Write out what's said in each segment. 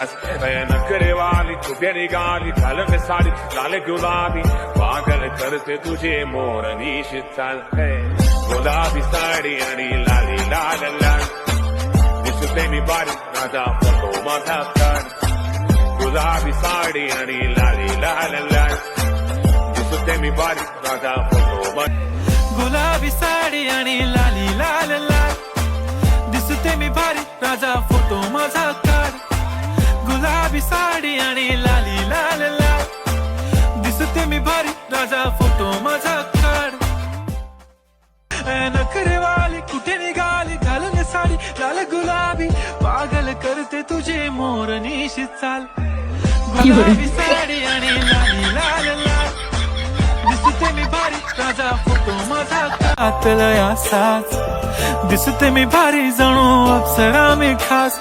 नखरेवाली तुझे निघाली घालून साडी लाल गुलाबी पागल करते तुझे मोरनी चाल गुलाबी साडी आणि लाली लाल लाल दिसते मी बारीक माझा फोटो माझा काढ गुलाबी साडी आणि लाली लाल लाल दिसते मी बारीक माझा फोटो गुलाबी साडी आणि लाली लाल लाल दिसते मी बारीक माझा फोटो माझा काढ गुलाबी साडी आणि लाली लाल लाल दिसते मी भारी राजा फोटो माझा काढ नखरेवाली कुठे निघाली घालून साडी लाल गुलाबी पागल करते तुझे मोरनीशी चाल गुलाबी साडी आणि लाली लाल लाल दिसते मी भारी राजा फोटो माझा कातलया साच दिसते मी भारी जणू अप्सरा मी खास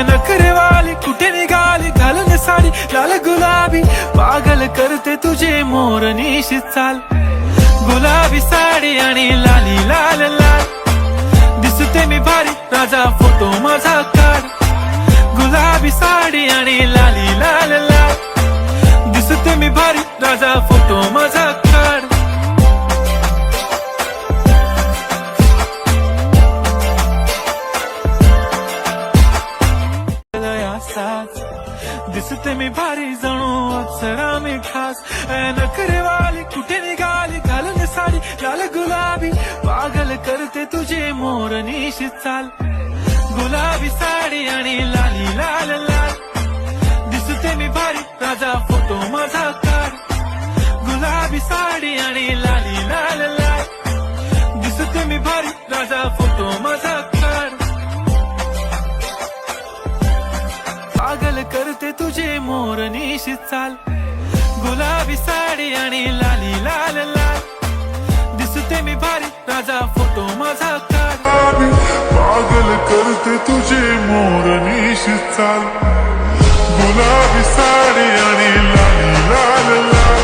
नखरेवाली कुठे निघाली घालून साडी लाल गुलाबी पागल करते तुझे मोरनीशी चाल गुलाबी साडी आणि लाली लाल लाल दिसते मी भारी राजा फोटो माझा काढ गुलाबी साडी आणि लाली लाल लाल दिसते मी भारी राजा फोटो माझा काढ दिसते मी भारी जणू अप्सरा मी खास नखरेवाली कुठे निघाली घालून साडी लाल गुलाबी पागल करते तुझे मोरनीशी चाल गुलाबी साडी आणि लाली लाल लाल दिसते मी भारी राजा फोटो माझा काढ गुलाबी साडी आणि लाली लाल लाल दिसते मी भारी राजा फोटो माझा काढ पागल करते तुझे मोरनीशी चाल गुलाबी साडी आणि लाली लाल लाल दिसते मी भारी राजा फोटो माझा काढ पागल करते तुझे मोरनीशी चाल गुलाबी साडी आणि लाली लाल लाल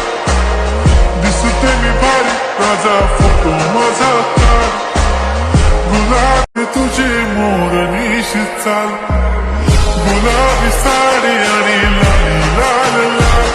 दिसते मी भारी राजा फोटो माझा काढ गुलाबी तुझे मोरनीशी चाल गुलाबी साडी आणि लाली लाल लाल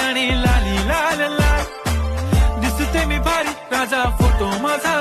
आणि लाली लाल लाल दिसते मी भारी राजा फोटो माझा